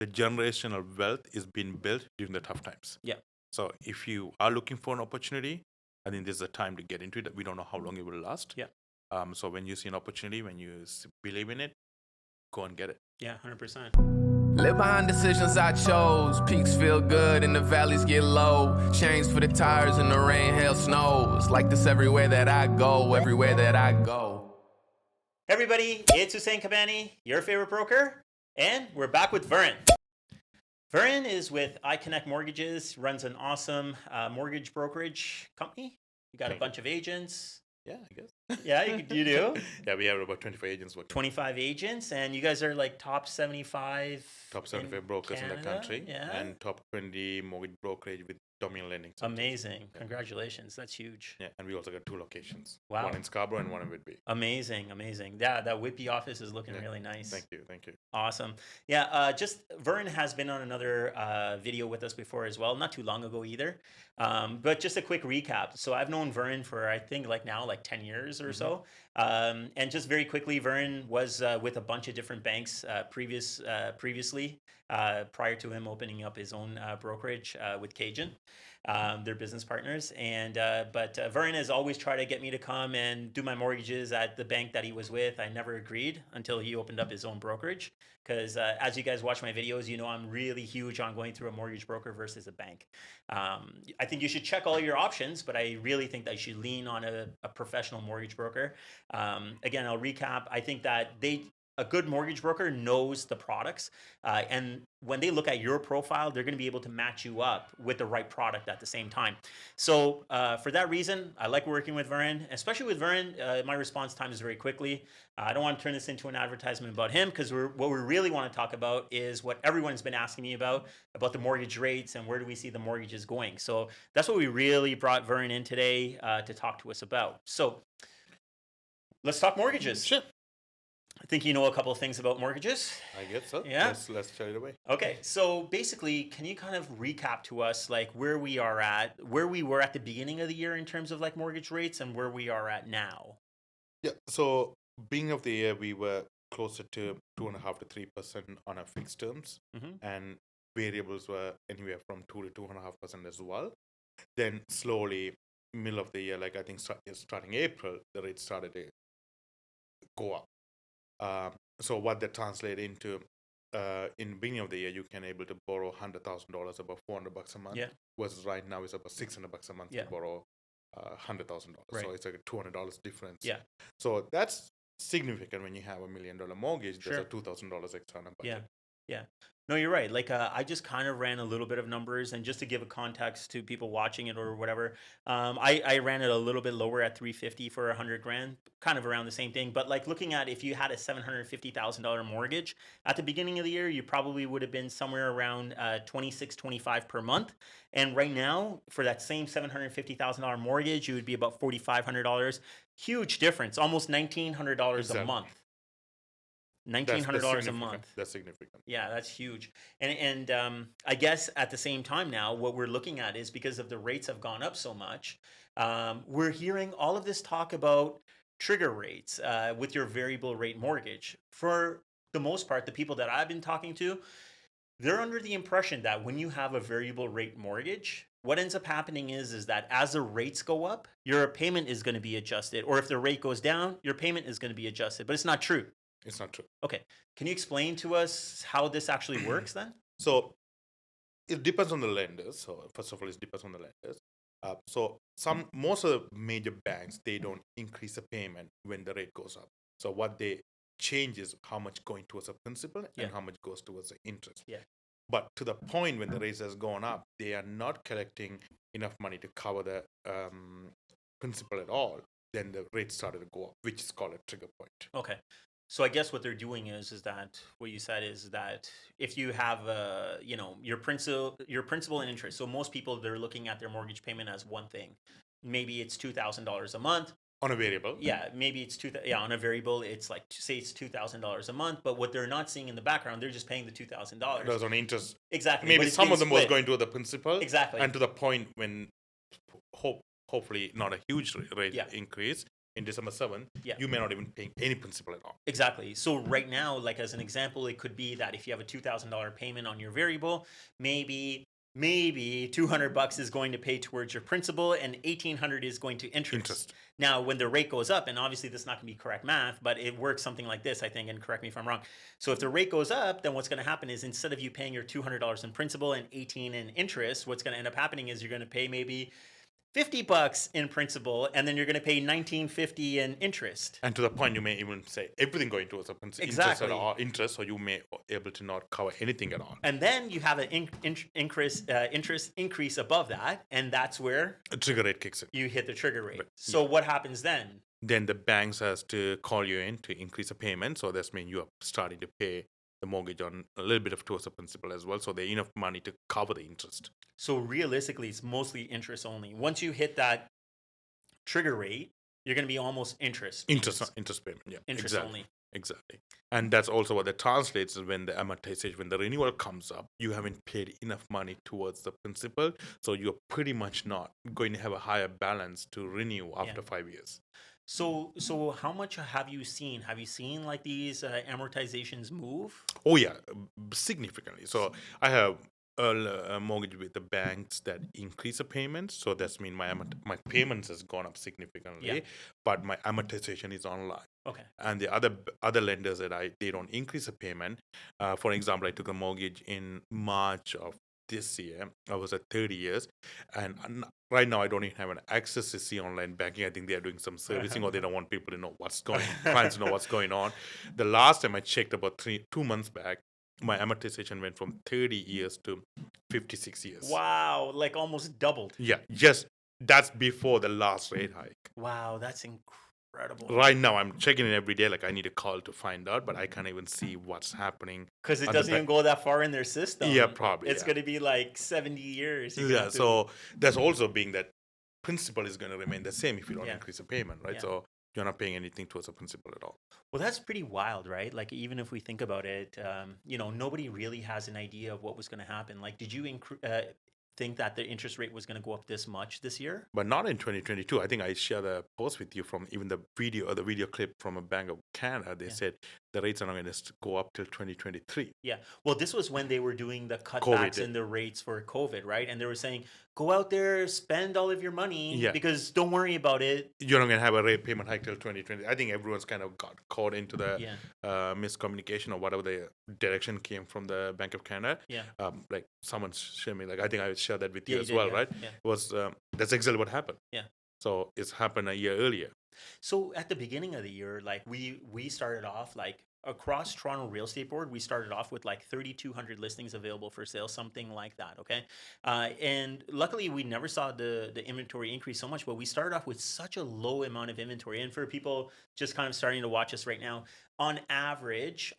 the generational wealth is being built during the tough times. Yeah. So if you are looking for an opportunity, I think this is the time to get into it. We don't know how long it will last. Yeah. So when you see an opportunity, when you believe in it, go and get it. Yeah, 100%. Live behind decisions I chose. Peaks feel good and the valleys get low. Chains for the tires in the rain, hail, snows. Like this everywhere that I go, everywhere that I go. Hey everybody, it's Hussein Kabani, your favorite broker, and we're back with Varan. Varan is with iConnect Mortgages, runs an awesome mortgage brokerage company. You got a bunch of agents. Yeah, I guess. Yeah, you do? Yeah, we have about 25 agents working. 25 agents, and you guys are like top 75. Top 75 brokers Canada, in the country, yeah. and top 20 mortgage brokerage with dominant lending centers. Amazing. Yeah. Congratulations. That's huge. Yeah, and we also got 2 locations. Wow. One in Scarborough and one in Whitby. Amazing. Yeah, that Whitby office is looking really nice. Thank you. Awesome. Yeah, just Varan has been on another video with us before as well, not too long ago either. But just a quick recap. So I've known Varan for, I think, like 10 years or so. And just very quickly, Varan was with a bunch of different banks previously, prior to him opening up his own brokerage with Cajun. They're business partners, but Varan has always tried to get me to come and do my mortgages at the bank that he was with. I never agreed until he opened up his own brokerage, because as you guys watch my videos, you know I'm really huge on going through a mortgage broker versus a bank. I think you should check all your options, but I really think that you should lean on a professional mortgage broker. Again, I'll recap. I think that a good mortgage broker knows the products, and when they look at your profile, they're going to be able to match you up with the right product at the same time. So for that reason, I like working with Varan, especially with Varan. My response time is very quickly. I don't want to turn this into an advertisement about him, because what we really want to talk about is what everyone's been asking me about the mortgage rates and where do we see the mortgages going. So that's what we really brought Varan in today to talk to us about. So let's talk mortgages. Sure. I think you know a couple of things about mortgages. I guess so. Yeah. Let's chat it away. Okay, so basically, can you kind of recap to us like where we were at the beginning of the year in terms of like mortgage rates and where we are at now? Yeah. So beginning of the year, we were closer to 2.5% to 3% on our fixed terms, and variables were anywhere from 2 to 2.5% as well. Then slowly, middle of the year, like I think starting April, the rates started to go up. So what that translated into, in the beginning of the year, you can able to borrow $100,000 about $400 a month. Yeah. Versus right now it's about $600 a month to borrow $100,000. Right. So it's like a $200 difference. Yeah. So that's significant when you have $1 million mortgage. Sure. There's a $2,000 extra on a budget. Yeah. No, you're right. Like I just kind of ran a little bit of numbers, and just to give a context to people watching it or whatever, I ran it a little bit lower at 350 for 100 grand, kind of around the same thing. But like looking at if you had a $750,000 mortgage at the beginning of the year, you probably would have been somewhere around $26-25 per month. And right now, for that same $750,000 mortgage, you would be about $4,500. Huge difference, almost $1,900 a month. $1,900 a month. That's significant. Yeah, that's huge. And I guess at the same time now, what we're looking at is because of the rates have gone up so much, we're hearing all of this talk about trigger rates with your variable rate mortgage. For the most part, the people that I've been talking to, they're under the impression that when you have a variable rate mortgage, what ends up happening is that as the rates go up, your payment is going to be adjusted. Or if the rate goes down, your payment is going to be adjusted. But it's not true. It's not true. Okay. Can you explain to us how this actually works then? So it depends on the lenders. So first of all, it depends on the lenders. So most of the major banks, they don't increase the payment when the rate goes up. So what they change is how much going towards the principal and how much goes towards the interest. Yeah. But to the point when the rates has gone up, they are not collecting enough money to cover the principal at all. Then the rate started to go up, which is called a trigger point. Okay. So I guess what they're doing is that what you said is that if you have your principal and interest. So most people, they're looking at their mortgage payment as one thing. Maybe it's $2,000 a month. On a variable. Yeah, maybe it's on a variable. It's like, say it's $2,000 a month, but what they're not seeing in the background, they're just paying the $2,000. That's on interest. Exactly. Maybe some of them was going to the principal. Exactly. And to the point when hopefully not a huge rate increase, in December 7th, Yeah. you may not even pay any principal at all. Exactly. So right now, like as an example, it could be that if you have a $2,000 payment on your variable, maybe $200 is going to pay towards your principal and $1,800 is going to interest. Now, when the rate goes up, and obviously this is not going to be correct math, but it works something like this, I think, and correct me if I'm wrong. So if the rate goes up, then what's going to happen is instead of you paying your $200 in principal and $18 in interest, what's going to end up happening is you're going to pay maybe $50 in principal, and then you're going to pay $19.50 in interest. And to the point, you may even say everything going towards a principal interest, so you may able to not cover anything at all. And then you have an interest increase above that, and that's where a trigger rate kicks in. You hit the trigger rate. So what happens then? Then the banks has to call you in to increase the payment. So that's mean you are starting to pay the mortgage on a little bit of towards the principal as well. So there's enough money to cover the interest. So realistically, it's mostly interest only. Once you hit that trigger rate, you're going to be almost interest payment. Yeah, interest only. Exactly. And that's also what that translates when the amortization, when the renewal comes up, you haven't paid enough money towards the principal. So you're pretty much not going to have a higher balance to renew after 5 years. So how much have you seen? Have you seen like these amortizations move? Oh yeah, significantly. So I have a mortgage with the banks that increase the payments. So that's mean my payments has gone up significantly, but my amortization is online. Okay. And the other lenders that they don't increase the payment. For example, I took a mortgage in March of this year. I was at 30 years, and right now I don't even have an access to see online banking. I think they are doing some servicing, or they don't want people to know clients to know what's going on. The last time I checked, about 2 months back, my amortization went from 30 years to 56 years. Wow, like almost doubled. Yeah, just that's before the last rate hike. Wow, that's incredible. Right now, I'm checking it every day. Like I need a call to find out, but I can't even see what's happening. Because it doesn't even go that far in their system. Yeah, probably. It's going to be like 70 years. Yeah, so that's also being that principal is going to remain the same if you don't increase the payment, right? Yeah. So you're not paying anything towards a principal at all. Well, that's pretty wild, right? Like even if we think about it, nobody really has an idea of what was going to happen. Like, did you think that the interest rate was going to go up this much this year? But not in 2022. I think I shared a post with you from even the video clip from a Bank of Canada. They said the rates are not going to go up till 2023. Yeah. Well, this was when they were doing the cutbacks in the rates for COVID, right? And they were saying, go out there, spend all of your money because don't worry about it. You're not going to have a rate payment hike till 2020. I think everyone's kind of got caught into the miscommunication or whatever the direction came from the Bank of Canada. Yeah. Like someone shared me, like I think I would share that with you as well, right? Yeah. It was that's exactly what happened. Yeah. So it's happened a year earlier. So at the beginning of the year, like we started off like across Toronto Real Estate Board, we started off with like 3,200 listings available for sale, something like that. Okay. And luckily we never saw the inventory increase so much, but we started off with such a low amount of inventory. And for people just kind of starting to watch us right now, on average,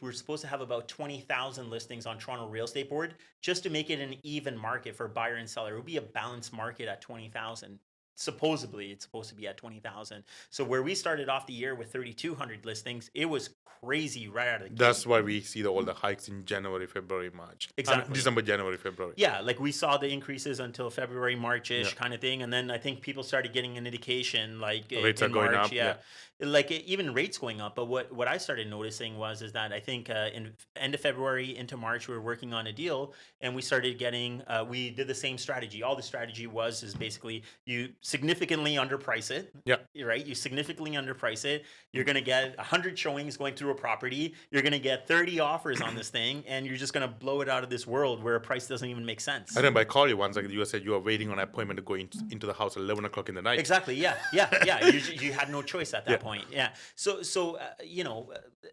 we're supposed to have about 20,000 listings on Toronto Real Estate Board just to make it an even market for buyer and seller. It would be a balanced market at 20,000. Supposedly, it's supposed to be at 20,000. So where we started off the year with 3,200 listings, it was crazy right out of the gate. That's why we see all the hikes in January, February, March. Exactly. December, January, February. Yeah, like we saw the increases until February, March-ish kind of thing. And then I think people started getting an indication like rates are going March, up. Yeah. Like even rates going up. But what I started noticing is that I think in end of February into March, we were working on a deal and we started getting, we did the same strategy. All the strategy is basically you significantly underprice it. Yeah. Right? You significantly underprice it. You're going to get 100 showings going through a property. You're going to get 30 offers on this thing and you're just going to blow it out of this world where a price doesn't even make sense. I remember I called you once, like you said you were waiting on an appointment to go into the house at 11 o'clock in the night. Exactly. Yeah. You had no choice at that point. Yeah. So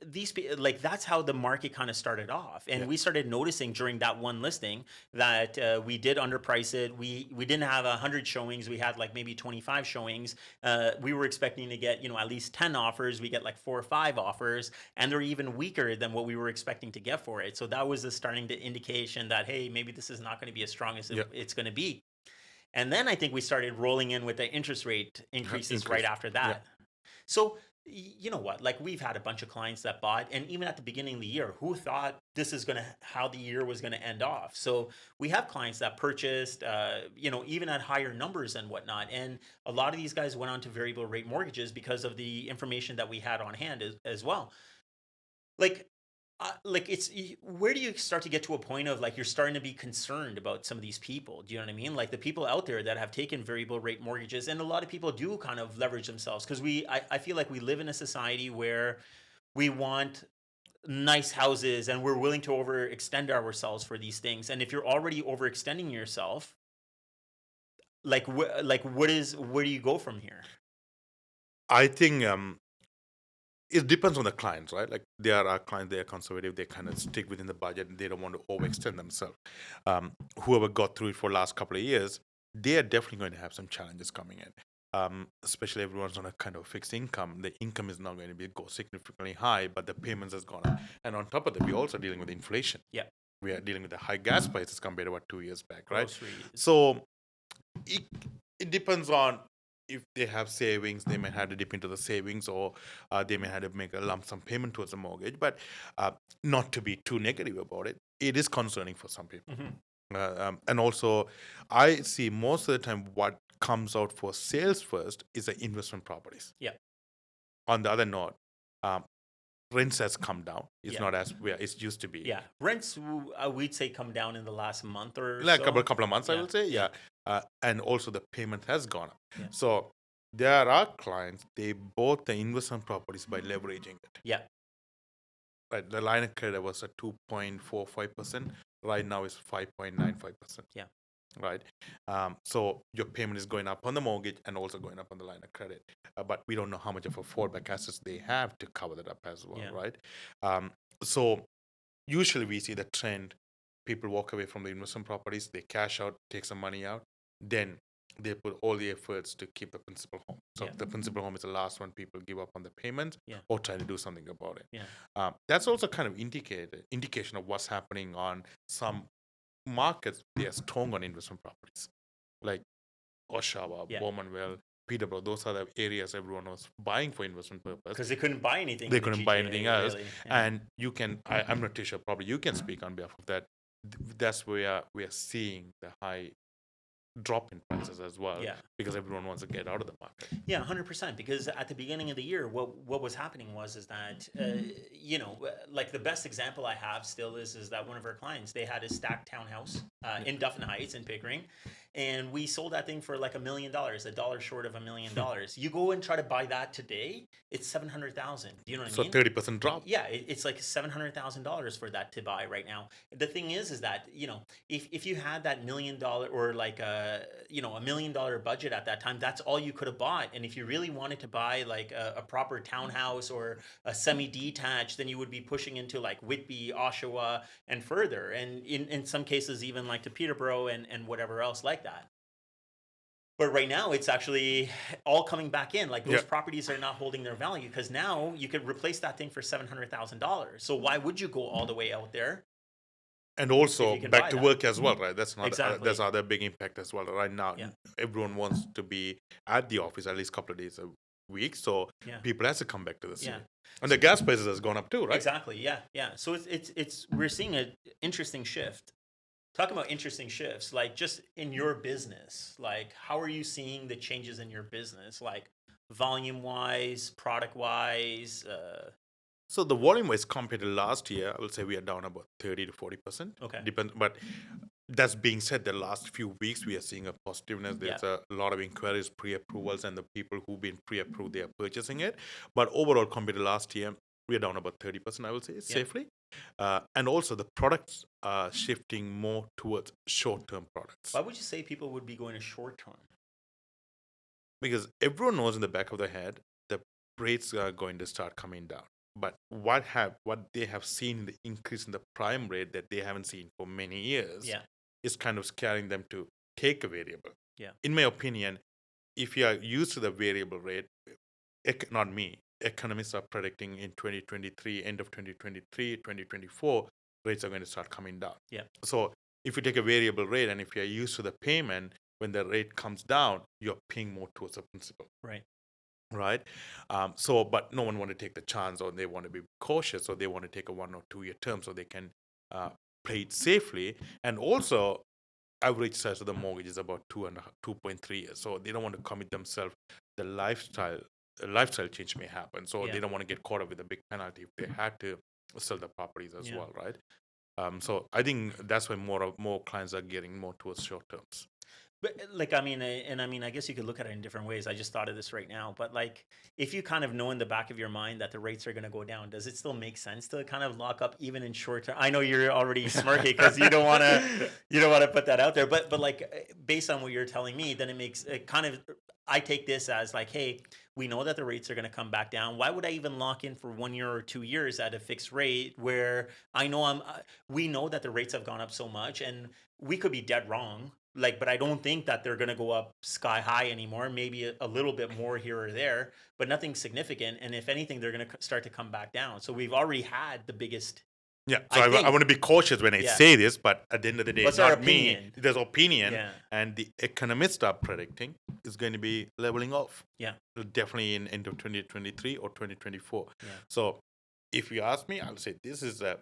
these like that's how the market kind of started off, and we started noticing during that one listing that we did underprice it. We didn't have 100 showings. We had like maybe 25 showings. We were expecting to get at least 10 offers. We get like 4 or 5 offers, and they're even weaker than what we were expecting to get for it. So that was the starting to indication that hey, maybe this is not going to be as strong as it's going to be. And then I think we started rolling in with the interest rate increases right after that. So you know what, like we've had a bunch of clients that bought, and even at the beginning of the year, who thought this is gonna how the year was gonna end off? So we have clients that purchased, even at higher numbers and whatnot, and a lot of these guys went on to variable rate mortgages because of the information that we had on hand as well. Like where do you start to get to a point of like you're starting to be concerned about some of these people? Do you know what I mean? Like the people out there that have taken variable rate mortgages, and a lot of people do kind of leverage themselves because I feel like we live in a society where we want nice houses and we're willing to overextend ourselves for these things. And if you're already overextending yourself, where do you go from here? I think it depends on the clients, right? Like there are clients, they are conservative, they kind of stick within the budget and they don't want to overextend themselves. Whoever got through it for the last couple of years, they are definitely going to have some challenges coming in. Especially everyone's on a kind of fixed income. The income is not going to go significantly high, but the payments has gone up. And on top of that, we're also dealing with inflation. Yeah. We are dealing with the high gas prices compared to what 2 years back, right? Groceries. So it depends on if they have savings, they may have to dip into the savings, or they may have to make a lump sum payment towards the mortgage. But not to be too negative about it, it is concerning for some people. And also, I see most of the time what comes out for sales first is the investment properties. Yeah. On the other note, rents has come down. It's not as where it used to be. Yeah, rents we'd say come down in the last month or like so. a couple of months, I would say. Yeah. And also the payment has gone up. Yeah. So there are clients, they bought the investment properties by leveraging it. Yeah. Right. The line of credit was at 2.45%. Right now it's 5.95%. Yeah. Right. So your payment is going up on the mortgage and also going up on the line of credit. But we don't know how much of a fallback assets they have to cover that up as well. Yeah. Right. So usually we see the trend. People walk away from the investment properties, they cash out, take some money out, then they put all the efforts to keep the principal home. So the principal home is the last one people give up on the payments or try to do something about it. Yeah. That's also kind of indication of what's happening on some markets. They are strong on investment properties, like Oshawa, Bowmanville, Peterborough. Those are the areas everyone was buying for investment purpose. Because they couldn't buy anything. They couldn't buy anything else. Really. Yeah. And you can, I'm not too sure, probably you can speak on behalf of that. That's where we are seeing the high drop in prices as well, because everyone wants to get out of the market. Yeah, 100%. Because at the beginning of the year, what was happening is that like the best example I have still is that one of our clients, they had a stacked townhouse in Duffin Heights in Pickering, and we sold that thing for like $1 million, $1 short of $1 million. You go and try to buy that today, it's $700,000. Do you know what I mean? So 30% drop. Yeah, it's like $700,000 for that to buy right now. The thing is that if you had that $1 million or like $1 million budget at that time, that's all you could have bought. And if you really wanted to buy like a proper townhouse or a semi-detached, then you would be pushing into like Whitby, Oshawa, and further, and in some cases even like to Peterborough and whatever else like that. But right now it's actually all coming back in. Like those properties are not holding their value because now you could replace that thing for $700,000. So why would you go all the way out there? And also back to work as well, right? That's not Exactly. that's another big impact as well. Right now, everyone wants to be at the office at least a couple of days a week, so people have to come back to the city. And the gas prices has gone up too, right? Exactly. Yeah. So it's we're seeing an interesting shift. Talking about interesting shifts, like just in your business, like how are you seeing the changes in your business, like volume wise, product wise? So the volume wise compared to last year, I would say we are down about 30 to 40%. Okay. But that's being said, the last few weeks we are seeing a positiveness. There's a lot of inquiries, pre-approvals, and the people who've been pre-approved, they are purchasing it. But overall, compared to last year, we are down about 30%, I would say, safely. And also the products are shifting more towards short-term products. Why would you say people would be going to short-term? Because everyone knows in the back of their head the rates are going to start coming down. But what they have seen, the increase in the prime rate that they haven't seen for many years, is kind of scaring them to take a variable. Yeah. In my opinion, if you are used to the variable rate, not me, economists are predicting in 2023, end of 2023, 2024, rates are going to start coming down. Yeah. So if you take a variable rate and if you're used to the payment, when the rate comes down, you're paying more towards the principal. Right. right? But no one want to take the chance, or they want to be cautious, or they want to take a 1 or 2 year term so they can uh, play it safely. And also, average size of the mortgage is about 2.3 years, so they don't want to commit themselves. The lifestyle change may happen, so they don't want to get caught up with a big penalty if they had to sell the properties as well, right? So I think that's why more clients are getting more towards short terms. But like, I mean, I guess you could look at it in different ways. I just thought of this right now. But like, if you kind of know in the back of your mind that the rates are going to go down, does it still make sense to kind of lock up even in short term? I know you're already smirking because you don't want to put that out there. But like, based on what you're telling me, then it makes it kind of. I take this as like, hey, we know that the rates are going to come back down. Why would I even lock in for 1 year or 2 years at a fixed rate where I know we know that the rates have gone up so much, and we could be dead wrong. Like, but I don't think that they're going to go up sky high anymore. Maybe a little bit more here or there, but nothing significant. And if anything, they're going to start to come back down. So we've already had the biggest. Yeah, so I want to be cautious when I say this, but at the end of the day, it's not me. There's opinion, and the economists are predicting is going to be leveling off. Yeah, definitely in end of 2023 or 2024. Yeah. So if you ask me, I'll say this is a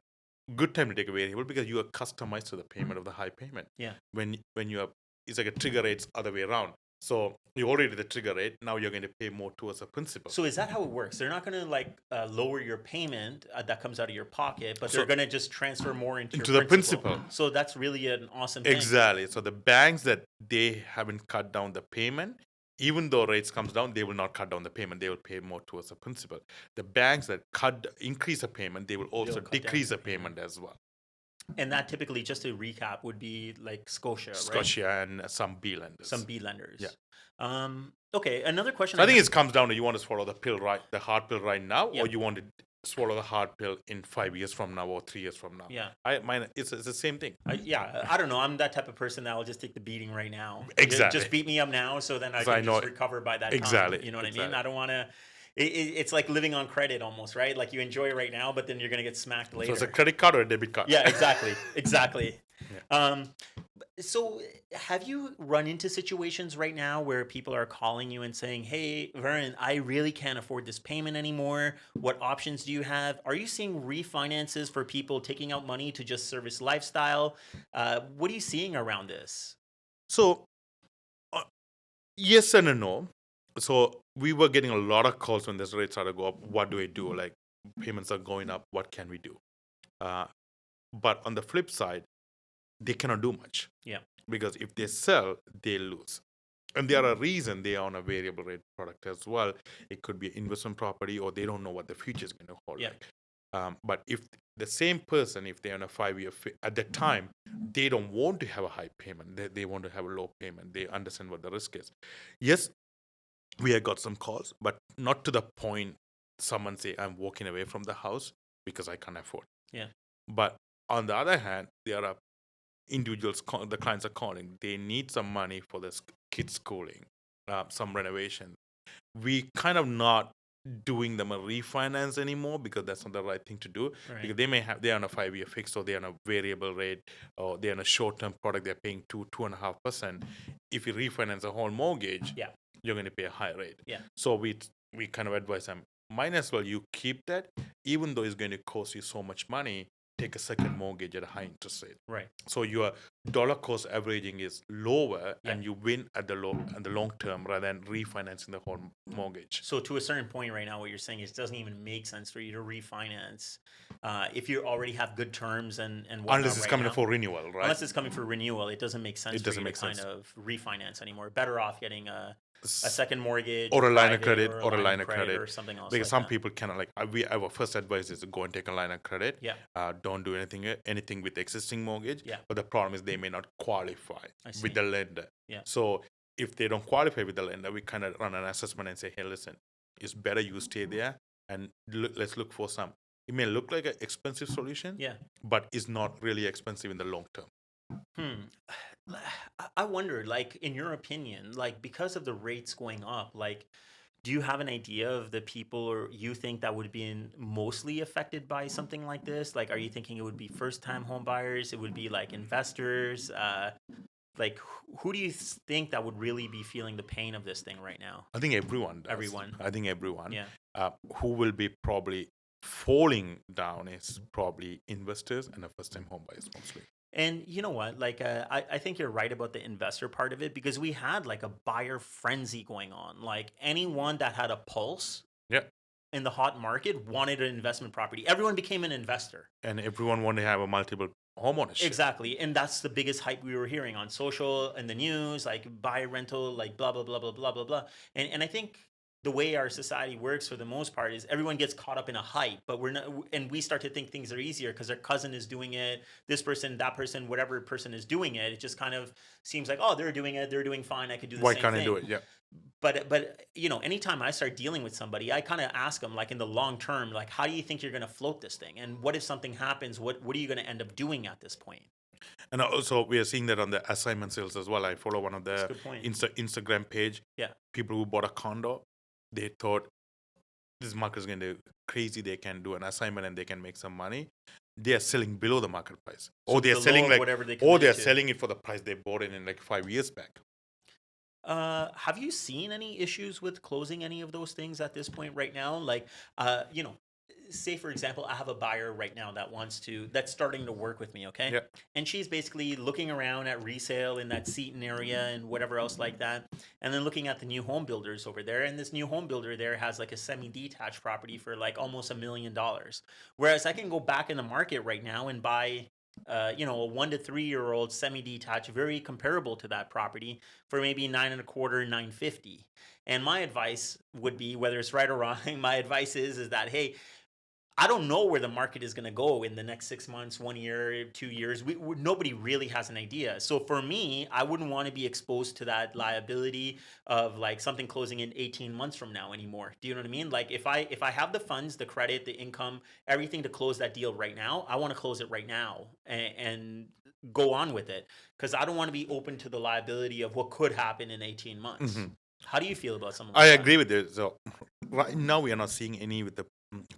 good time to take a variable because you are customized to the payment of the high payment. Yeah. When you are, it's like a trigger rate's other way around. So you already did the trigger rate. Now you're going to pay more towards a principal. So is that how it works? They're not going to like lower your payment that comes out of your pocket, but they're going to just transfer more into the principal. So that's really an awesome thing. Exactly. So the banks that they haven't cut down the payment, even though rates comes down, they will not cut down the payment. They will pay more towards the principal. The banks that increase the payment, they will also decrease the payment as well. And that typically, just to recap, would be like Scotia, right? And some B lenders. Some B lenders. Yeah. Okay. Another question. So I think it comes down to you want to swallow the hard pill right now, or you want to swallow the hard pill in 5 years from now or 3 years from now. Yeah. It's the same thing. I don't know. I'm that type of person that will just take the beating right now. Exactly. Just beat me up now, so then I can just recover by that time. You know what I mean? I don't want to. It's like living on credit almost, right? Like you enjoy it right now, but then you're going to get smacked later. So it's a credit card or a debit card. Yeah, exactly. Yeah. So have you run into situations right now where people are calling you and saying, hey, Varan, I really can't afford this payment anymore. What options do you have? Are you seeing refinances for people taking out money to just service lifestyle? What are you seeing around this? So, yes and no. So we were getting a lot of calls when this rate started to go up. What do I do? Like payments are going up. What can we do? But on the flip side, they cannot do much. Yeah. Because if they sell, they lose. And there are reasons they are on a variable rate product as well. It could be an investment property, or they don't know what the future is going to hold. Yeah. Like. But if the same person, if they're on a 5-year, at that time, they don't want to have a high payment. They want to have a low payment. They understand what the risk is. Yes, we have got some calls, but not to the point someone say, I'm walking away from the house because I can't afford. Yeah. But on the other hand, there are individuals, the clients are calling. They need some money for their kids' schooling, some renovation. We kind of not doing them a refinance anymore because that's not the right thing to do. Right. Because they're on a 5-year fix, or they're on a variable rate, or they're on a short-term product. They're paying 2.5%. If you refinance a whole mortgage, you're going to pay a high rate. Yeah. So we kind of advise them, might as well you keep that, even though it's going to cost you so much money. Take a second mortgage at a high interest rate. Right. So your dollar cost averaging is lower, and you win at the long term rather than refinancing the whole mortgage. So to a certain point right now, what you're saying is it doesn't even make sense for you to refinance if you already have good terms and whatnot. Unless it's coming for renewal, right? Unless it's coming for renewal, it doesn't make sense for you to kind of refinance anymore. Better off getting a second mortgage or a line of credit or a line of credit or something else. Because some people cannot, like, our first advice is to go and take a line of credit. Yeah. Don't do anything with existing mortgage. Yeah. But the problem is they may not qualify with the lender. Yeah. So if they don't qualify with the lender, we kind of run an assessment and say, hey, listen, it's better you stay there and let's look for some. It may look like an expensive solution, but it's not really expensive in the long term. I wonder, like, in your opinion, like, because of the rates going up, like, do you have an idea of the people or you think that would be mostly affected by something like this? Like, are you thinking it would be first-time home buyers? It would be like investors? Like, who do you think that would really be feeling the pain of this thing right now? I think everyone does. Everyone. I think everyone. Yeah. Who will be probably falling down is probably investors and first-time home buyers mostly. And you know what? Like, I think you're right about the investor part of it, because we had like a buyer frenzy going on. Like, anyone that had a pulse Yeah. in the hot market wanted an investment property. Everyone became an investor. And everyone wanted to have a multiple home ownership. Exactly. And that's the biggest hype we were hearing on social and the news, like buy rental, like blah, blah, blah, blah, blah, blah, blah. And I think the way our society works for the most part is everyone gets caught up in a hype, but we're not, and we start to think things are easier because their cousin is doing it, this person, that person, whatever person is doing it. It just kind of seems like, oh, they're doing it, they're doing fine, I could do the Why same can't thing. I do it? Yeah. But you know, anytime I start dealing with somebody, I kind of ask them, like, in the long term, like, how do you think you're going to float this thing? And what if something happens? What are you going to end up doing at this point? And also, we are seeing that on the assignment sales as well. I follow one of the Good point. Instagram page. Yeah. People who bought a condo, they thought this market is going to crazy. They can do an assignment and they can make some money. They are selling below the market price, or they are selling like, or they are selling it for the price they bought it in like 5 years back. Have you seen any issues with closing any of those things at this point right now? Like, you know, say for example, I have a buyer right now that's starting to work with me, okay? Yeah. And she's basically looking around at resale in that Seton area and whatever else like that, and then looking at the new home builders over there. And this new home builder there has like a semi-detached property for like almost $1 million, whereas I can go back in the market right now and buy you know, a 1 to 3 year old semi-detached, very comparable to that property, for maybe $9.25, $9.50. And my advice would be, whether it's right or wrong, my advice is that, hey, I don't know where the market is going to go in the next 6 months, 1 year, 2 years. Nobody really has an idea. So for me, I wouldn't want to be exposed to that liability of like something closing in 18 months from now anymore. Do you know what I mean? Like, if I have the funds, the credit, the income, everything to close that deal right now, I want to close it right now and go on with it, because I don't want to be open to the liability of what could happen in 18 months. Mm-hmm. How do you feel about something like I that? agree with you. So right now we are not seeing any with the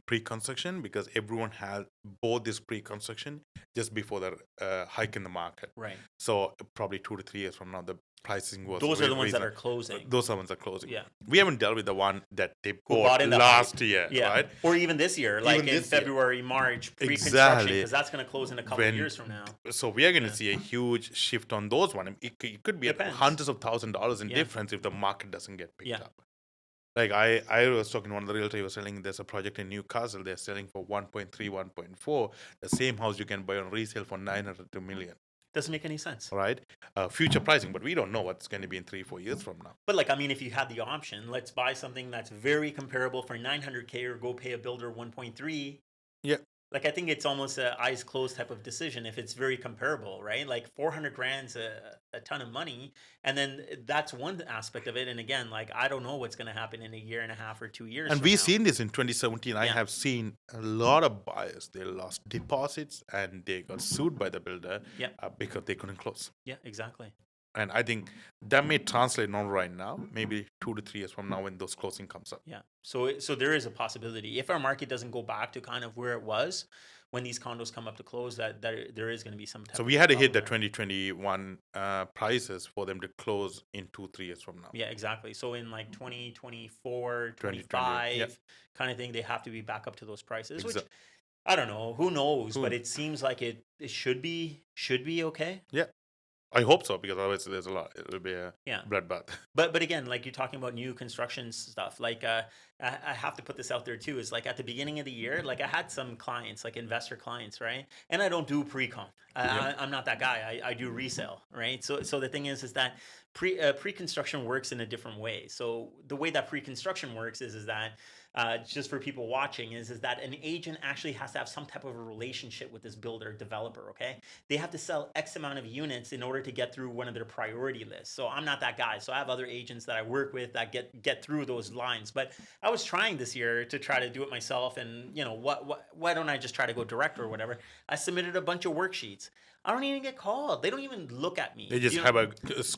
pre-construction, because everyone had bought this pre-construction just before the hike in the market. Right. So probably 2 to 3 years from now, the pricing was. Those are the ones that are closing. Those are the ones that are closing. Yeah. We haven't dealt with the one that they bought in last year, yeah. right? Or even this year, like in February, March, pre-construction, exactly, because that's going to close in a couple of years from now. So we are going to see a huge shift on those ones. It could be hundreds of $1,000s in difference if the market doesn't get picked up. Like I was talking to one of the realtors, he was selling, there's a project in Newcastle, they're selling for 1.3, 1.4. The same house you can buy on resale for 900 to $1 million. Doesn't make any sense. Right? Future pricing, but we don't know what's going to be in 3-4 years from now. But like, I mean, if you had the option, let's buy something that's very comparable for $900K or go pay a builder 1.3. Yeah. Like, I think it's almost an eyes closed type of decision if it's very comparable, right? Like, 400 grand's a ton of money. And then that's one aspect of it. And again, like, I don't know what's going to happen in a year and a half or 2 years. And we've seen this in 2017. I have seen a lot of buyers, they lost deposits and they got sued by the builder because they couldn't close. Yeah, exactly. And I think that may translate not right now, maybe 2 to 3 years from now when those closing comes up. Yeah. So there is a possibility, if our market doesn't go back to kind of where it was when these condos come up to close, that there is going to be some type. So we had to hit the 2021 prices for them to close in 2-3 years from now. Yeah, exactly. So in like 2024, 25 kind of thing, they have to be back up to those prices, which I don't know. Who knows? But it seems like it should be okay. Yeah. I hope so, because otherwise there's a lot. It will be a bloodbath. But again, like you're talking about new construction stuff, like I have to put this out there too, is like at the beginning of the year, like I had some clients, like investor clients, right? And I don't do pre-con. I'm not that guy. I do resale, right? So the thing is that pre-construction works in a different way. So the way that pre-construction works is that just for people watching is that an agent actually has to have some type of a relationship with this builder developer, okay? They have to sell X amount of units in order to get through one of their priority lists. So I'm not that guy. So I have other agents that I work with that get through those lines. But I was trying this year to try to do it myself, and you know, why don't I just try to go direct or whatever? I submitted a bunch of worksheets. I don't even get called. They don't even look at me. They just have a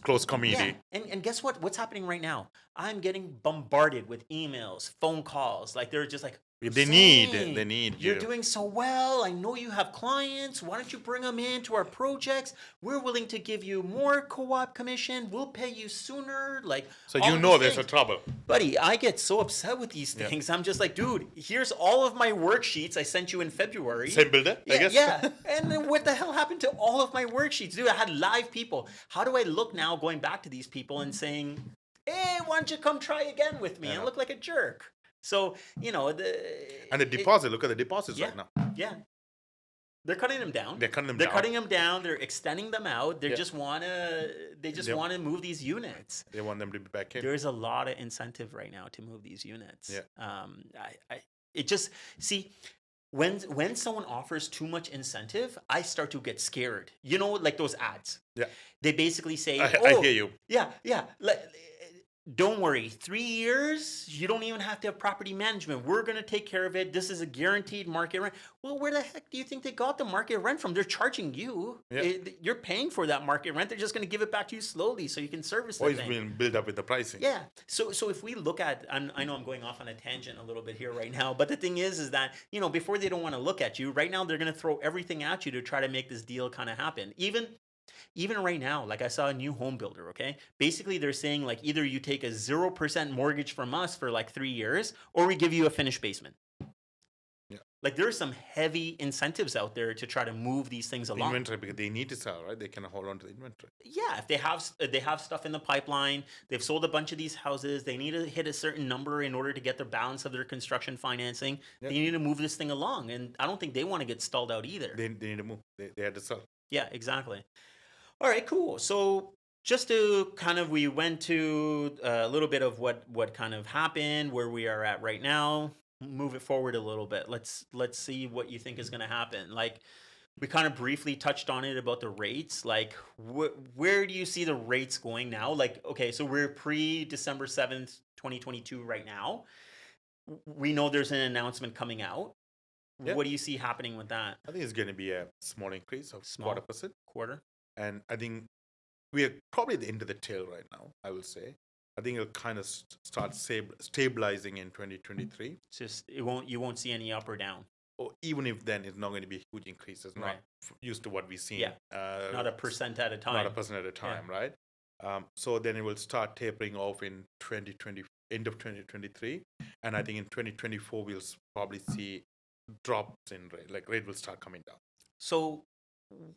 close community. Yeah. And guess what? What's happening right now? I'm getting bombarded with emails, phone calls. Like they're just like, They need You're you. doing so well. I know you have clients. Why don't you bring them into our projects? We're willing to give you more co-op commission. We'll pay you sooner. Like, So all you of know these there's a things. trouble. Buddy, I get so upset with these Yeah. things. I'm just like, dude, here's all of my worksheets I sent you in February. Same builder, Yeah, I guess. yeah. And then what the hell happened to all of my worksheets? Dude, I had live people. How do I look now going back to these people and saying, hey, why don't you come try again with me? I And know. look like a jerk. So, And the deposit, look at the deposits yeah, right now. yeah. They're cutting them down. They're cutting them They're down. cutting them down. They're extending them out. They Yeah. just wanna Yep. wanna move these units. They want them to be back in. There's a lot of incentive right now to move these units. Yeah. It just see when someone offers too much incentive, I start to get scared. You know, like those ads. Yeah. They basically say, I hear you. Yeah, yeah. Don't worry. 3 years, you don't even have to have property management. We're going to take care of it. This is a guaranteed market rent. Well, where the heck do you think they got the market rent from? They're charging you. Yeah. You're paying for that market rent. They're just going to give it back to you slowly so you can service Or the it's thing. been built up with the pricing. Yeah. So if we look at, I know I'm going off on a tangent a little bit here right now, but the thing is that, you know, before they don't want to look at you, right now they're going to throw everything at you to try to make this deal kind of happen. Even right now, like I saw a new home builder, okay? Basically, they're saying like either you take a 0% mortgage from us for like 3 years or we give you a finished basement. Yeah. Like there's some heavy incentives out there to try to move these things The along. inventory, because they need to sell, right? They can hold on to the inventory. Yeah, if they have stuff in the pipeline, they've sold a bunch of these houses, they need to hit a certain number in order to get the balance of their construction financing. Yep. They need to move this thing along, and I don't think they want to get stalled out either. They need to move. They had to sell. Yeah, exactly. All right, cool. So just to kind of, we went to a little bit of what kind of happened, where we are at right now. Move it forward a little bit. Let's see what you think is going to happen. Like we kind of briefly touched on it about the rates. Like where do you see the rates going now? Like, okay, so we're pre-December 7th, 2022 right now. We know there's an announcement coming out. Yeah. What do you see happening with that? I think it's going to be a small increase of Small. 0.25%. Quarter? And I think we are probably at the end of the tail right now, I will say. I think it'll kind of start stabilizing in 2023. It's just you won't see any up or down. Or even if then it's not going to be a huge increase. It's not Right. used to what we've seen. Yeah. Not a percent at a time. Not a percent at a time, right? So then it will start tapering off in 2020, end of 2023. And I think in 2024, we'll probably see drops in rate. Like rate will start coming down. So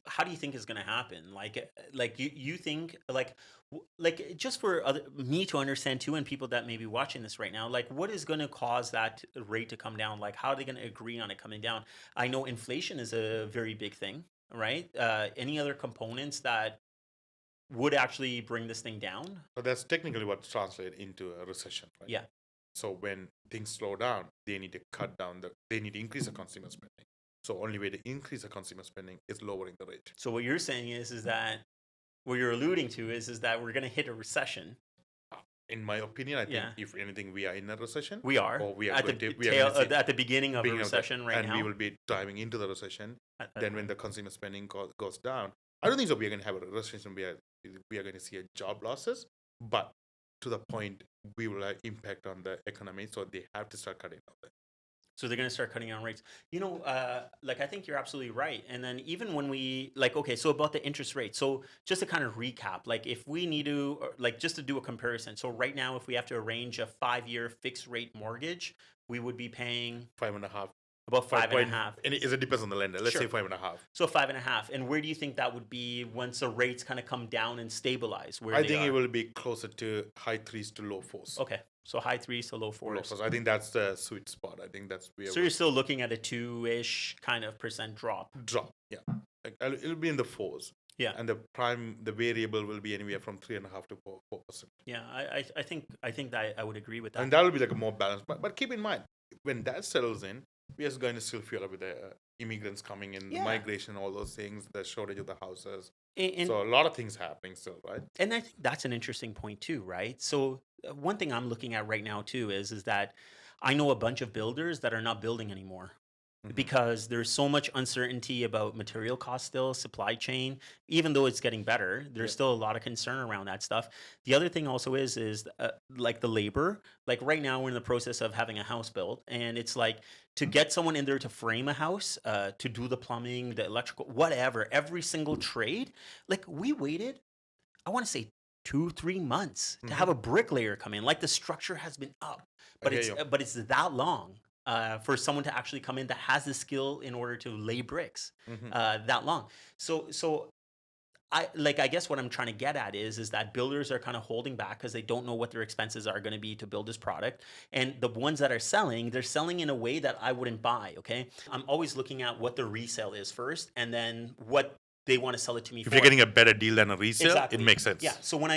how do you think is going to happen? Like you think like just for me to understand too, and people that may be watching this right now, like what is going to cause that rate to come down? Like how are they going to agree on it coming down? I know inflation is a very big thing, right? Any other components that would actually bring this thing down? But that's technically what's translated into a recession, right? Yeah. So when things slow down, they need to they need to increase the consumer spending. So only way to increase the consumer spending is lowering the rate. So what you're saying is that what you're alluding to is that we're going to hit a recession. In my opinion, I think Yeah. if anything, we are in a recession. We are. Or we are at going the to, we are going to see at the beginning of a beginning of the- recession right and now. we will be diving into the recession. At- Then when the consumer spending goes down, I don't think so. We are going to have a recession. We are going to see a job losses, but to the point, we will have impact on the economy. So they have to start cutting out. So they're going to start cutting down rates. You know, like I think you're absolutely right. And then even when we okay, so about the interest rate. So just to kind of recap, like if we need to, just to do a comparison. So right now, if we have to arrange a 5-year fixed rate mortgage, we would be paying 5.5. about 5.5. And it depends on the lender. Let's Sure. say 5.5. So 5.5. And where do you think that would be once the rates kind of come down and stabilize? Where I they think are? it will be closer to high 3s to low 4s. Okay, so high 3s to low 4s. Low 4s. I think that's the sweet spot. I think that's where So you're still looking at a 2-ish kind of percent drop. drop. Yeah, like, it'll be in the 4s. Yeah. And the variable will be anywhere from 3.5 to 4%. Yeah, I think that I would agree with that. And that will be like a more balanced. But keep in mind, when that settles in, we are going to still feel up with the immigrants coming in, Yeah. the migration, all those things, the shortage of the houses. And, So a lot of things happening still, right? and I think that's an interesting point too, right? So one thing I'm looking at right now too is that I know a bunch of builders that are not building anymore. because there's so much uncertainty about material costs still, supply chain. Even though it's getting better, there's still a lot of concern around that stuff. The other thing also is like the labor. Like right now, we're in the process of having a house built, and it's like to get someone in there to frame a house, to do the plumbing, the electrical, whatever, every single trade. Like we waited, I want to say 2-3 months to have a bricklayer come in. Like the structure has been up, but it's that long. For someone to actually come in that has the skill in order to lay bricks that long. So I guess what I'm trying to get at is that builders are kind of holding back because they don't know what their expenses are going to be to build this product. And the ones that are selling, they're selling in a way that I wouldn't buy, okay? I'm always looking at what the resale is first and then what they want to sell it to me for. If you're getting a better deal than a resale, it makes sense. Yeah. So when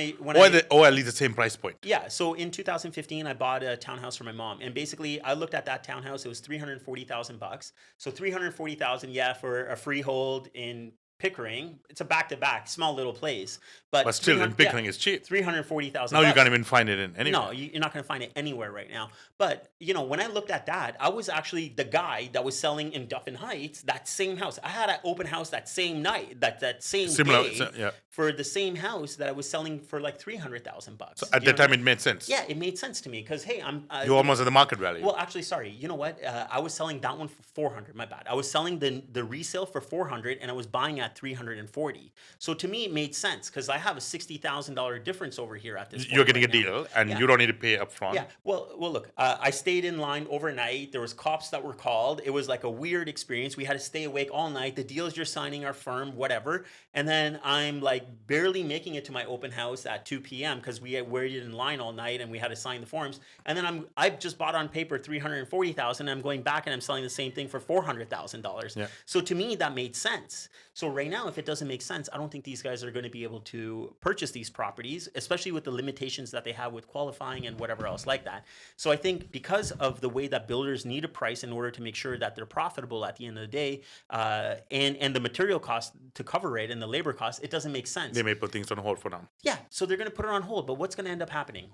or at least the same price point. Yeah. So in 2015, I bought a townhouse for my mom, and basically, I looked at that townhouse. It was $340,000. So $340,000, for a freehold in Pickering. It's a back-to-back, small little place, but still in Pickering is cheap. $340,000. Now you can't even find it in anywhere. No, you're not going to find it anywhere right now. But when I looked at that, I was actually the guy that was selling in Duffin Heights that same house. I had an open house that same night, that same day, for the same house that I was selling for like $300,000. So at that time, it made sense. Yeah, it made sense to me because hey, you're almost at the market value. Well, actually, sorry. You know what? I was selling that one for $400. My bad. I was selling the resale for $400, and I was buying at $340. So to me, it made sense because I have a $60,000 difference over here at this point. You're getting a deal, and you don't need to pay up front. Yeah. Well, look. I stayed in line overnight. There was cops that were called. It was like a weird experience. We had to stay awake all night. The deals you're signing are firm, whatever. And then I'm like barely making it to my open house at 2 p.m. because we waited in line all night and we had to sign the forms. And then I just bought on paper $340,000. I'm going back and I'm selling the same thing for $400,000. Yeah. So to me, that made sense. So right now, if it doesn't make sense, I don't think these guys are going to be able to purchase these properties, especially with the limitations that they have with qualifying and whatever else like that. So I think because of the way that builders need a price in order to make sure that they're profitable at the end of the day, and the material cost to cover it and the labor cost, it doesn't make sense. They may put things on hold for now. Yeah, so they're going to put it on hold. But what's going to end up happening?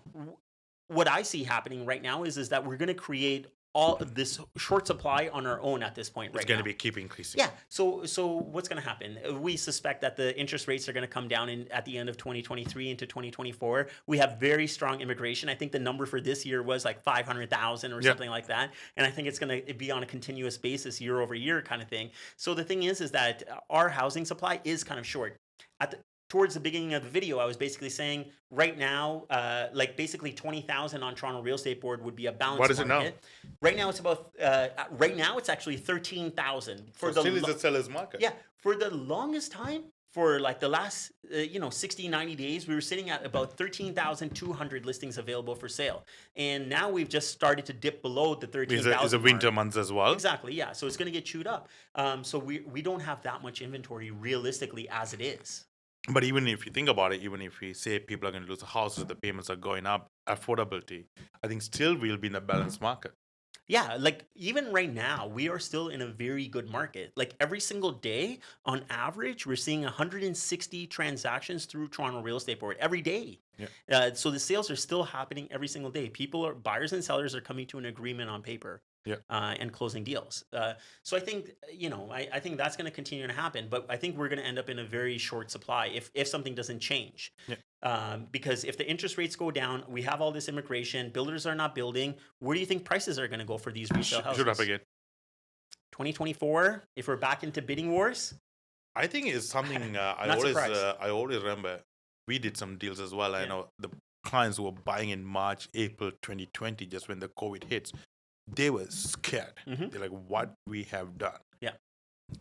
What I see happening right now is that we're going to create all this short supply on our own at this point right now. It's going to be keep increasing. Yeah. So what's going to happen? We suspect that the interest rates are going to come down at the end of 2023 into 2024. We have very strong immigration. I think the number for this year was like 500,000 or something like that. And I think it's going to be on a continuous basis year over year kind of thing. So the thing is that our housing supply is kind of short. Towards the beginning of the video, I was basically saying right now, like basically 20,000 on Toronto Real Estate Board would be a balanced market. What is it now? Right now, it's about. Right now, it's actually 13,000 for the. Still is a seller's market. Yeah, for the longest time, for like the last 60, 90 days, we were sitting at about 13,200 listings available for sale, and now we've just started to dip below the 13,000. It's a winter months as well. Exactly. Yeah. So it's going to get chewed up. So we don't have that much inventory realistically as it is. But even if you think about it, even if we say people are going to lose houses, the payments are going up, affordability, I think still we'll be in a balanced market. Yeah, like even right now, we are still in a very good market. Like every single day, on average, we're seeing 160 transactions through Toronto Real Estate Board every day. Yeah. So the sales are still happening every single day. Buyers and sellers are coming to an agreement on paper. Yeah. And closing deals. So I think, I think that's going to continue to happen, but I think we're going to end up in a very short supply if something doesn't change. Yeah. Because if the interest rates go down, we have all this immigration, builders are not building. Where do you think prices are going to go for these resale houses? Should up again. 2024, if we're back into bidding wars? I think it's something I always remember. We did some deals as well. I know the clients who were buying in March, April 2020, just when the COVID hits. They were scared. Mm-hmm. They're like, what we have done. Yeah.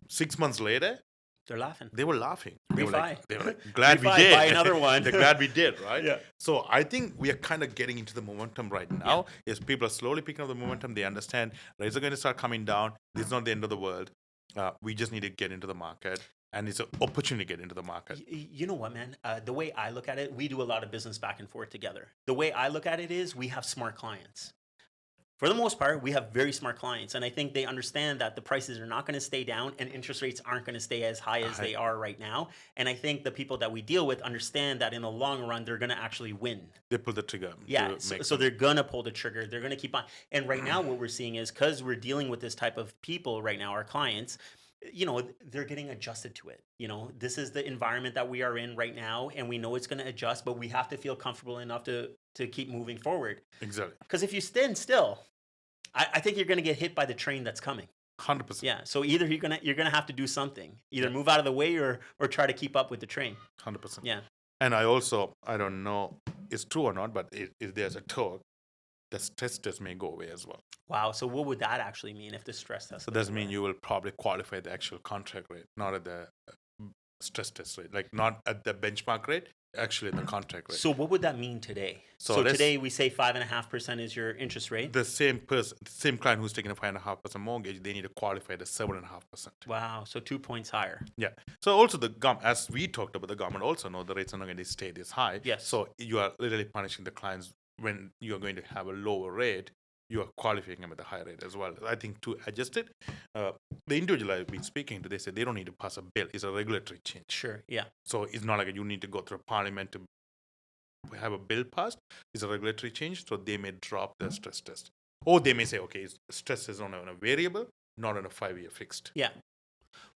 6 months later, they're laughing. They were laughing. They were like, glad we did. Buy another one. They're glad we did, right? Yeah. So I think we are kind of getting into the momentum right now. Yes, people are slowly picking up the momentum. They understand rates are going to start coming down. This is not the end of the world. We just need to get into the market. And it's an opportunity to get into the market. You know what, man? The way I look at it, we do a lot of business back and forth together. The way I look at it is we have smart clients. For the most part, we have very smart clients, and I think they understand that the prices are not going to stay down and interest rates aren't going to stay as high as they are right now. And I think the people that we deal with understand that in the long run, they're going to actually win. They pull the trigger. Yeah, so they're going to pull the trigger. They're going to keep on. And right now, what we're seeing is because we're dealing with this type of people right now, our clients, they're getting adjusted to it. This is the environment that we are in right now, and we know it's going to adjust, but we have to feel comfortable enough to keep moving forward. Exactly. Because if you stand still, I think you're going to get hit by the train that's coming. 100%. Yeah. So either you're gonna have to do something, either move out of the way or try to keep up with the train. 100%. Yeah. And I don't know it's true or not, but if there's a talk, the stress test may go away as well. Wow. So what would that actually mean if the stress test? So that means you will probably qualify the actual contract rate, not at the stress test rate, like not at the benchmark rate, actually the contract rate. So what would that mean today? So today we say 5.5% is your interest rate. The same client who's taking a 5.5% mortgage, they need to qualify the 7.5%. Wow. So 2 points higher. Yeah. So also as we talked about, the government also know the rates are not going to stay this high. Yes. So you are literally punishing the clients when you are going to have a lower rate. You are qualifying them at the higher rate as well. I think to adjust it, the individual I've been speaking to, they say they don't need to pass a bill. It's a regulatory change. Sure, yeah. So it's not like you need to go through parliament to have a bill passed. It's a regulatory change, so they may drop the stress test. Or they may say, okay, stress is on a variable, not on a 5-year fixed. Yeah.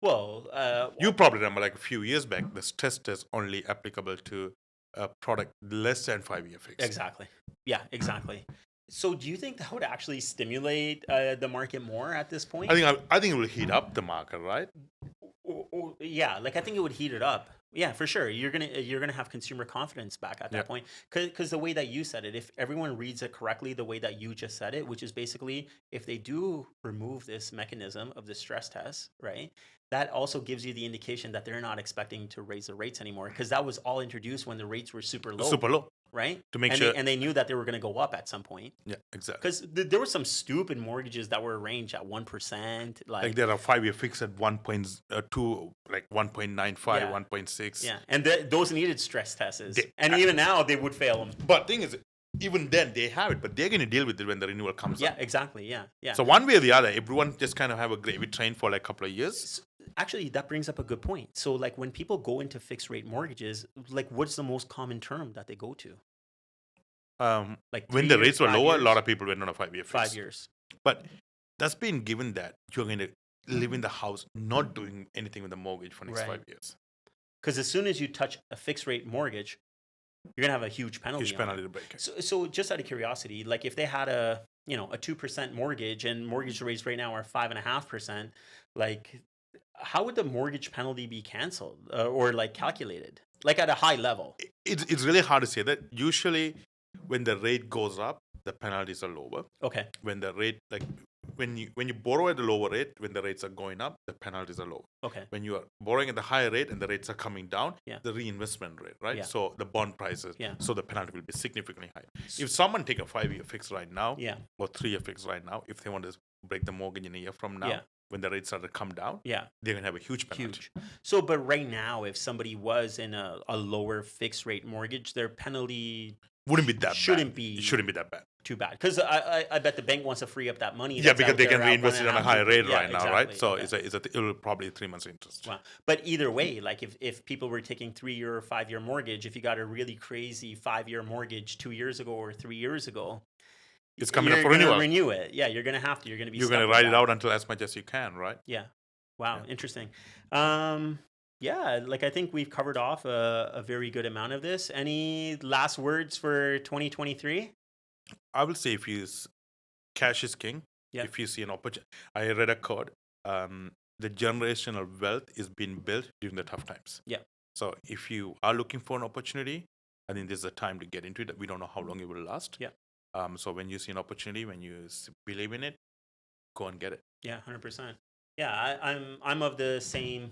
Well, you probably remember like a few years back, the stress test only applicable to a product less than 5-year fixed. Exactly. Yeah, exactly. So do you think that would actually stimulate the market more at this point? I think it will heat up the market, right? Yeah, like I think it would heat it up. Yeah, for sure. You're gonna have consumer confidence back at that point. Because the way that you said it, if everyone reads it correctly, the way that you just said it, which is basically if they do remove this mechanism of the stress test, right? That also gives you the indication that they're not expecting to raise the rates anymore, because that was all introduced when the rates were super low. Super low. Right? To make sure. And they knew that they were going to go up at some point. Yeah, exactly. Because there were some stupid mortgages that were arranged at 1%. Like there are 5-year fixed at 1.2, like 1.95, 1.6. Yeah, and those needed stress tests. Even now, they would fail them. But the thing is, even then, they have it, but they're going to deal with it when the renewal comes up. Yeah, exactly. Yeah. So one way or the other, everyone just kind of have a gravy train for like a couple of years. Actually, that brings up a good point. So like when people go into fixed rate mortgages, like what's the most common term that they go to? Like when the rates were lower, a lot of people went on a 5-year fix. 5 years. But that's been given that you're going to live in the house, not doing anything with the mortgage for the next 5 years. Because as soon as you touch a fixed rate mortgage, you're going to have a huge penalty. Huge penalty to break. So just out of curiosity, like if they had a 2% mortgage and mortgage rates right now are 5.5%, like how would the mortgage penalty be canceled or like calculated, like at a high level? It's really hard to say that. Usually, when the rate goes up, the penalties are lower. Okay. When the rate, like when you borrow at the lower rate, when the rates are going up, the penalties are lower. Okay. When you are borrowing at the higher rate and the rates are coming down, the reinvestment rate, right? Yeah. So the bond prices, Yeah. so the penalty will be significantly higher. If someone take a 5-year fix right now, or 3-year fix right now, if they want to break the mortgage in a year from now, when the rates start to come down, they're going to have a huge penalty. So, but right now, if somebody was in a lower fixed rate mortgage, their penalty wouldn't be that It shouldn't be that bad. Too bad. Because I bet the bank wants to free up that money. Yeah, because they can reinvest it on a higher rate right now, exactly. right? So it'll probably 3 months interest. Wow. But either way, like if people were taking 3-year or 5-year mortgage, if you got a really crazy 5-year mortgage 2 years ago or 3 years ago, it's coming up for renewal. You're going to renew it. Yeah, you're going to have to. You're going to be. You're going to ride it out until as much as you can, right? Yeah. Wow. Yeah. Interesting. Yeah, like I think we've covered off a very good amount of this. Any last words for 2023? I will say cash is king. Yeah. If you see an opportunity, I read a quote. The generational wealth is being built during the tough times. Yeah. So if you are looking for an opportunity, I think this is the time to get into it. We don't know how long it will last. Yeah. So when you see an opportunity, when you believe in it, go and get it. Yeah, 100%. Yeah, I'm of the same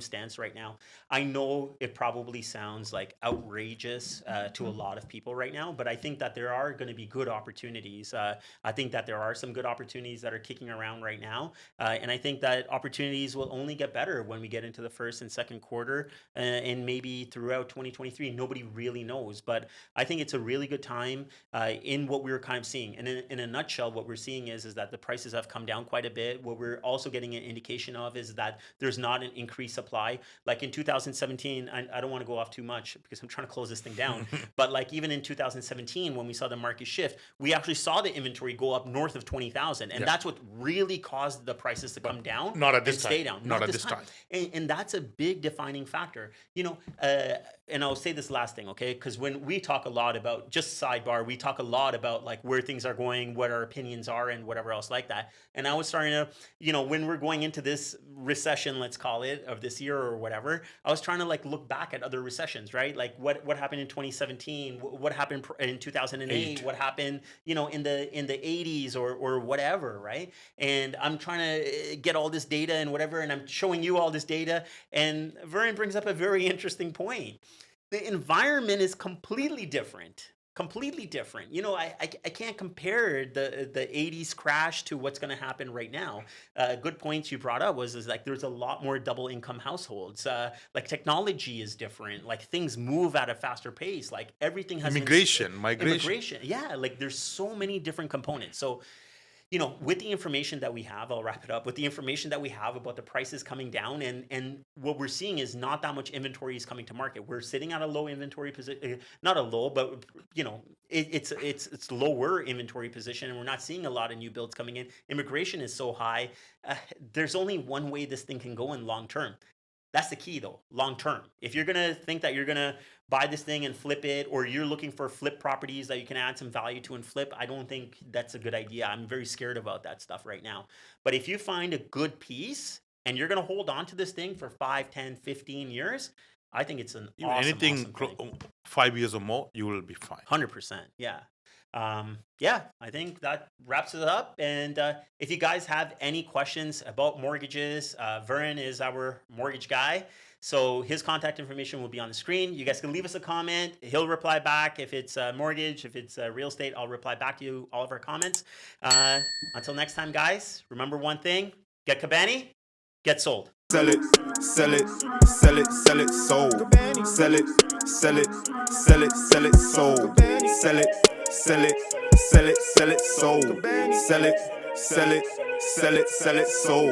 stance right now. I know it probably sounds like outrageous to a lot of people right now, but I think that there are going to be good opportunities. I think that there are some good opportunities that are kicking around right now, and I think that opportunities will only get better when we get into the first and second quarter, and maybe throughout 2023. Nobody really knows, but I think it's a really good time in what we were kind of seeing. And in a nutshell, what we're seeing is that the prices have come down quite a bit. What we're also getting an indication of is that there's not an increased supply. Like in 2017, I don't want to go off too much because I'm trying to close this thing down. But like even in 2017, when we saw the market shift, we actually saw the inventory go up north of 20,000, and that's what really caused the prices to come down. Not at this and time. Stay down. Not at this time. And that's a big defining factor. You know, and I'll say this last thing, okay? Because when we talk a lot about, just sidebar, we talk a lot about like where things are going, what our opinions are, and whatever else like that. And I was starting to, you know, when we're going into this recession, let's call it, of this year or whatever, I was trying to like look back at other recessions, right? Like what happened in 2017, what happened in 2008, what happened, you know, in the 80s or whatever, right? And I'm trying to get all this data and whatever, and I'm showing you all this data, and Varan brings up a very interesting point. The environment is completely different. Completely different. You know, I can't compare the 80s crash to what's going to happen right now. Good points you brought up is like there's a lot more double income households. Like technology is different. Like things move at a faster pace. Like everything has migration. Yeah, like there's so many different components. So, you know, with the information that we have, I'll wrap it up, with the information that we have about the prices coming down, and what we're seeing is not that much inventory is coming to market. We're sitting at a low inventory position, not a low, but you know, it's lower inventory position, and we're not seeing a lot of new builds coming in. Immigration is so high. There's only one way this thing can go in long term. That's the key though, long term. If you're gonna think that you're gonna buy this thing and flip it, or you're looking for flip properties that you can add some value to and flip, I don't think that's a good idea. I'm very scared about that stuff right now. But if you find a good piece and you're gonna hold on to this thing for 5, 10, 15 years, I think it's an awesome thing. 5 years or more, you will be fine. 100%, yeah. Yeah, I think that wraps it up. And if you guys have any questions about mortgages, Varan is our mortgage guy. So his contact information will be on the screen. You guys can leave us a comment. He'll reply back. If it's mortgage, if it's real estate, I'll reply back to you, all of our comments. Until next time, guys, remember one thing, get Kabani, get sold. Sell it, sell it, sell it, sell it, sold. Sell it, sell it, sell it, sell it, sold. Sell it, sell it, sell it, sell it, sold. Sell it, sell it, sell it, sell it, sold.